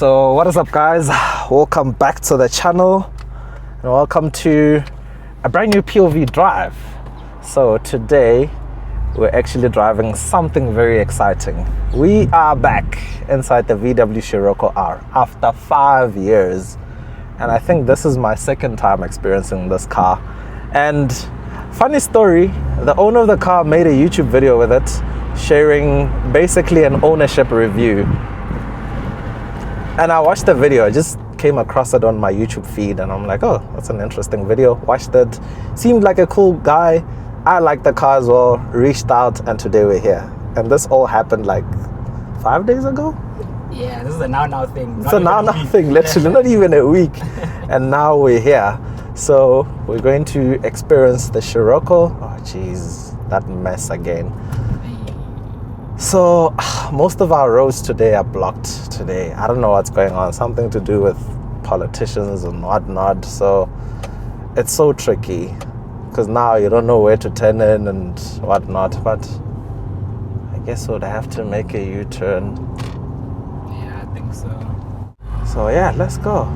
So what is up, guys? Welcome back to the channel and welcome to a brand new POV Drive. So today we're actually driving something very exciting. We are back inside the VW Scirocco R after 5 years, and I think this is my second time experiencing this car. And funny story, the owner of the car made a YouTube video with it, sharing basically an ownership review. And I watched the video, I just came across it on my YouTube feed and I'm like, oh, that's an interesting video. Watched it, seemed like a cool guy. I liked the car as well, reached out, and today we're here. And this all happened like 5 days ago? Yeah, this is a now thing. It's a now thing, literally, not even a week. And now we're here. So we're going to experience the Scirocco. Oh jeez, that mess again. So most of our roads today are blocked today. I don't know what's going on, something to do with politicians and whatnot. So it's so tricky because now you don't know where to turn in and whatnot. But I guess we'll have to make a U-turn. Yeah, I think so. So yeah, let's go.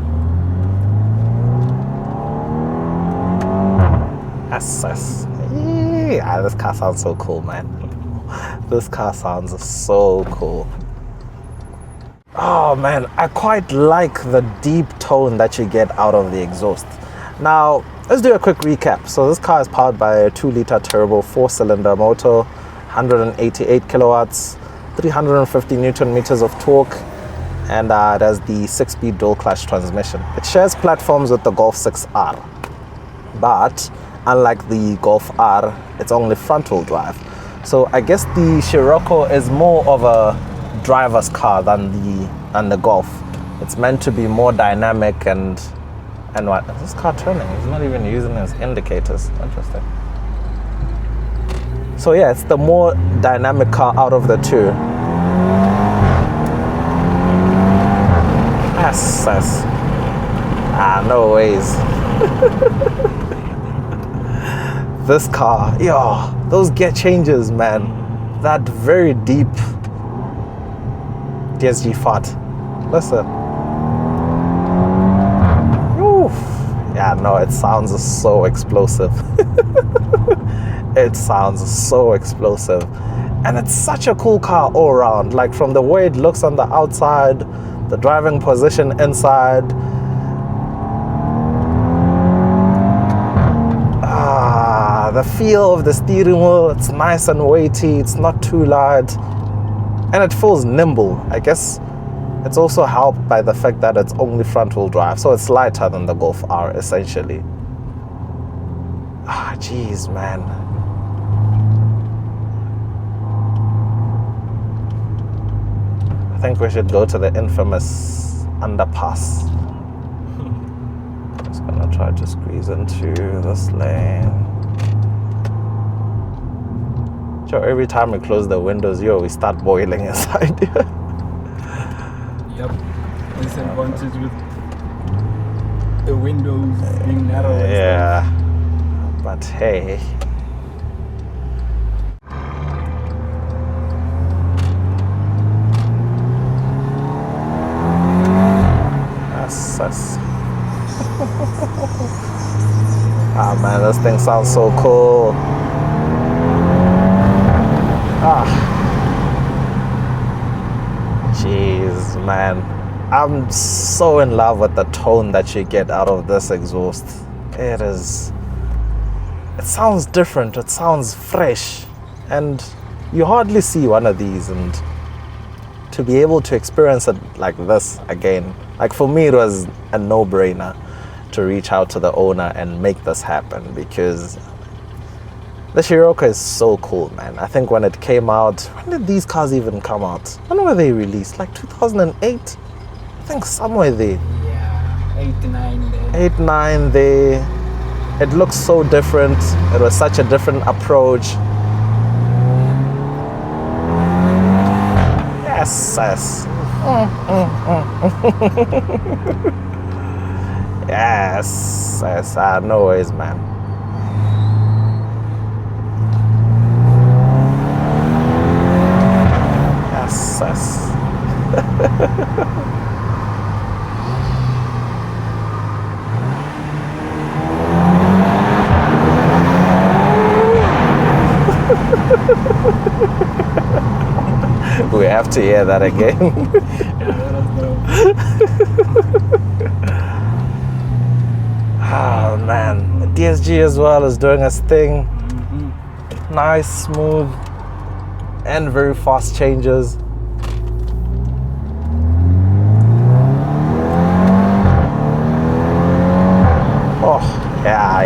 Yes. Yeah, this car sounds so cool, man. This car sounds so cool. Oh man, I quite like the deep tone that you get out of the exhaust. Now, let's do a quick recap. So this car is powered by a 2-liter turbo 4-cylinder motor, 188 kilowatts, 350 Newton meters of torque, and it has the 6-speed dual clutch transmission. It shares platforms with the Golf 6R, but unlike the Golf R, it's only front-wheel drive. So I guess the Scirocco is more of a driver's car than the Golf. It's meant to be more dynamic and what? Is this car turning? He's not even using his indicators. Interesting. So yeah, it's the more dynamic car out of the two. Yes. No ways. This car, yo, those gear changes, man. That very deep DSG fart. Listen. Oof. Yeah, no, it sounds so explosive. It sounds so explosive. And it's such a cool car all around. Like from the way it looks on the outside, the driving position inside. The feel of the steering wheel, it's nice and weighty, it's not too light, and it feels nimble. I guess it's also helped by the fact that it's only front-wheel drive, so it's lighter than the Golf R, essentially. Jeez, man. I think we should go to the infamous underpass. Just gonna try to squeeze into this lane. Every time we close the windows, we start boiling inside. Yep. Disadvantage with the windows being narrow. Yeah. But hey. Yes. Man, this thing sounds so cool. Jeez, man. I'm so in love with the tone that you get out of this exhaust. It sounds different, it sounds fresh, and you hardly see one of these, and to be able to experience it like this again, like for me it was a no-brainer to reach out to the owner and make this happen, because the Scirocco is so cool, man. I think when it came out, when did these cars even come out? When were they released? Like 2008? I think somewhere there. Yeah, 8, 9 there. 8, 9 there. It looks so different. It was such a different approach. Yes. Yes. No ways, man. have to hear that again. Yeah, that was dope. Oh man, DSG as well is doing its thing. Nice, smooth, and very fast changes. Oh, yeah.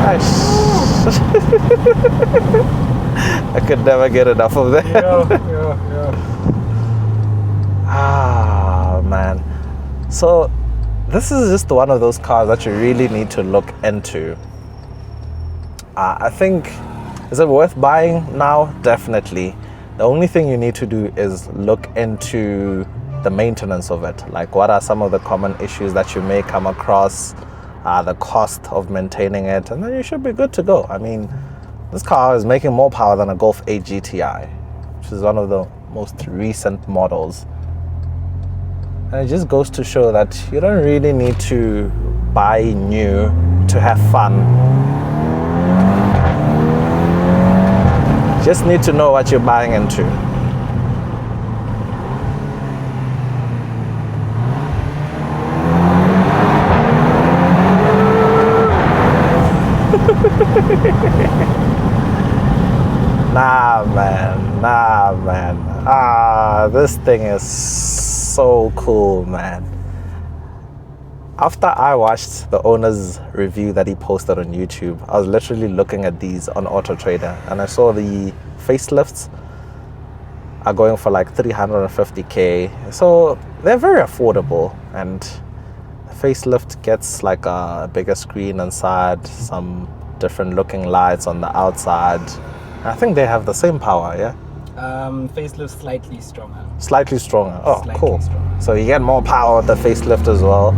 Nice. I could never get enough of that. Yeah. Ah, man. So, this is just one of those cars that you really need to look into. I think, is it worth buying now? Definitely. The only thing you need to do is look into the maintenance of it. Like, what are some of the common issues that you may come across, the cost of maintaining it, and then you should be good to go. I mean, this car is making more power than a Golf 8 GTI, which is one of the most recent models. And it just goes to show that you don't really need to buy new to have fun. You just need to know what you're buying into. Nah, man. This thing is so cool, man. After I watched the owner's review that he posted on YouTube, I was literally looking at these on Auto Trader, and I saw the facelifts are going for like 350k. So they're very affordable, and the facelift gets like a bigger screen inside, some different looking lights on the outside. I think they have the same power, yeah? Facelift slightly stronger. Slightly stronger. Oh, Slightly cool. stronger. So you get more power with the facelift as well.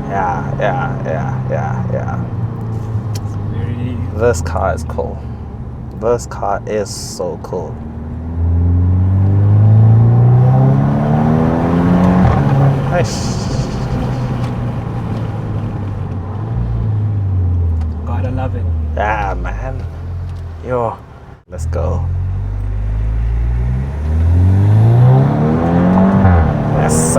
Yeah. Very. This car is cool. This car is so cool. Nice. Gotta love it. Yeah, man. Yo, let's go. Yes.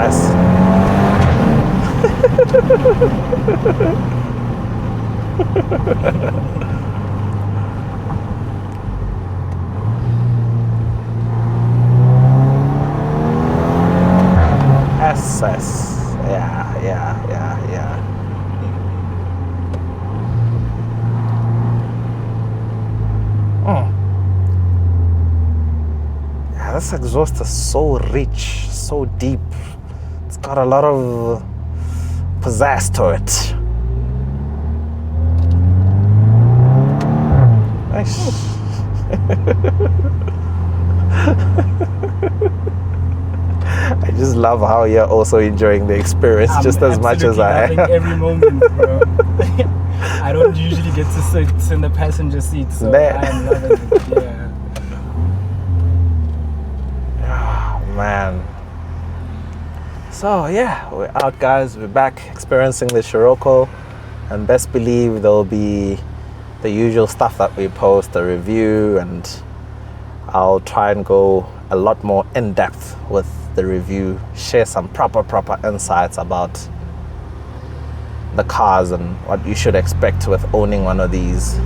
SS. Yeah. Yeah, this exhaust is so rich, so deep. It's got a lot of pizzazz to it. Nice. I just love how you're also enjoying the experience just as much as I am. Every moment, bro. I don't usually get to sit in the passenger seat, so I'm loving it. Yeah. Oh, man. So yeah, we're out, guys. We're back experiencing the Scirocco, and best believe there'll be the usual stuff that we post, a review, and I'll try and go a lot more in depth with the review, share some proper insights about the cars and what you should expect with owning one of these.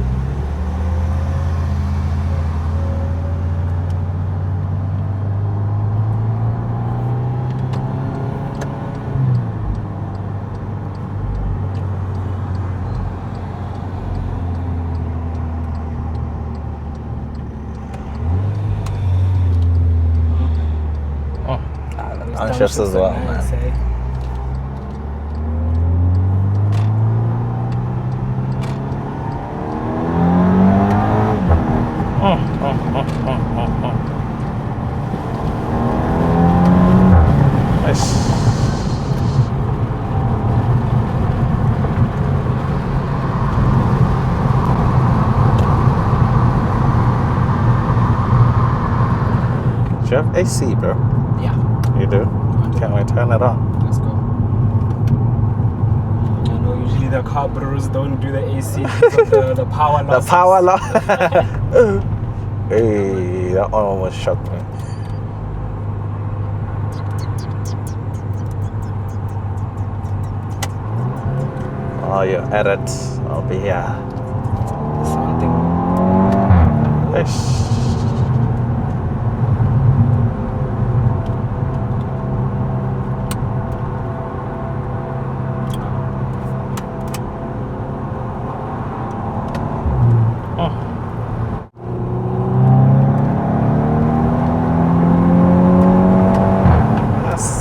Shifts as well, man. Nice. AC, bro. Yeah. You do? Can we turn it on? Let's go. I know usually the car bros don't do the AC because of the power loss. The power loss. Hey, that one almost shocked me. Oh, you edit. I'll be here. Something. Ish.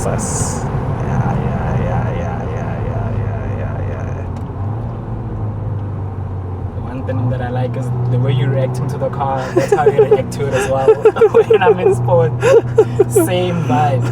Yes. Yeah. One thing that I like is the way you're reacting to the car. That's how you react to it as well. When I'm in sport, same vibes.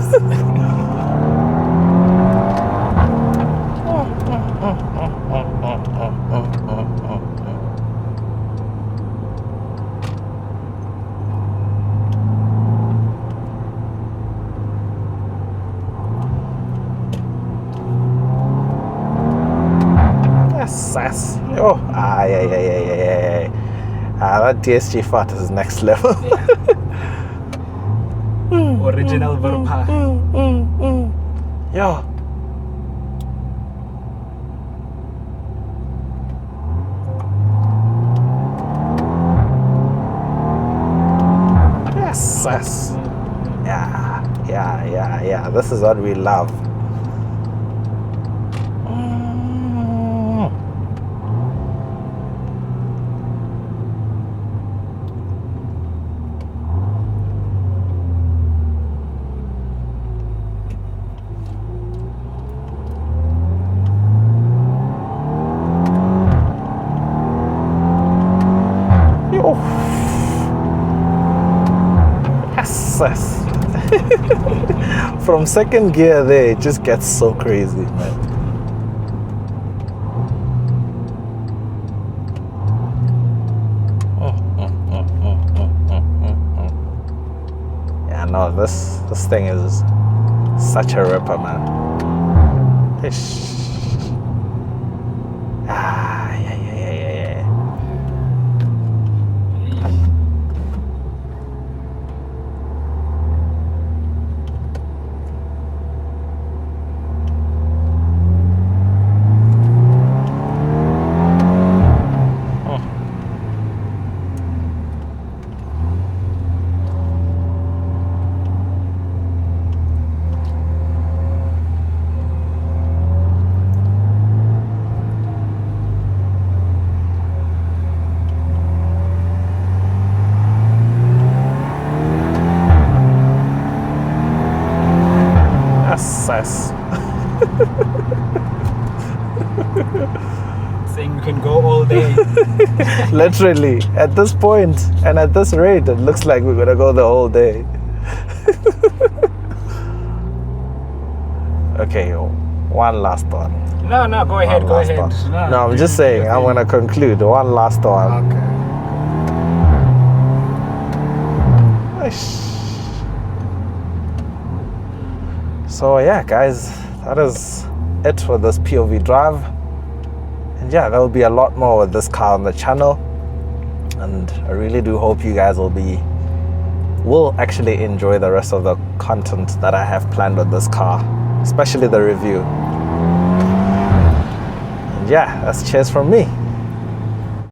Yes. Oh, yeah. That DSG fart is next level. Yeah. Original Verpa. Yo. Yes. Yeah. This is what we love. Yes. From second gear there, it just gets so crazy, man. Yeah, no, this thing is such a ripper, man. Ish. Yeah. Yes. Saying we can go all day. Literally, at this point and at this rate, it looks like we're gonna go the whole day. Okay, one last one. No, go ahead. No, I'm just saying, I'm gonna conclude. One last one. Okay. So yeah, guys, that is it for this POV drive. And yeah, there will be a lot more with this car on the channel. And I really do hope you guys will actually enjoy the rest of the content that I have planned with this car, especially the review. And yeah, that's cheers from me.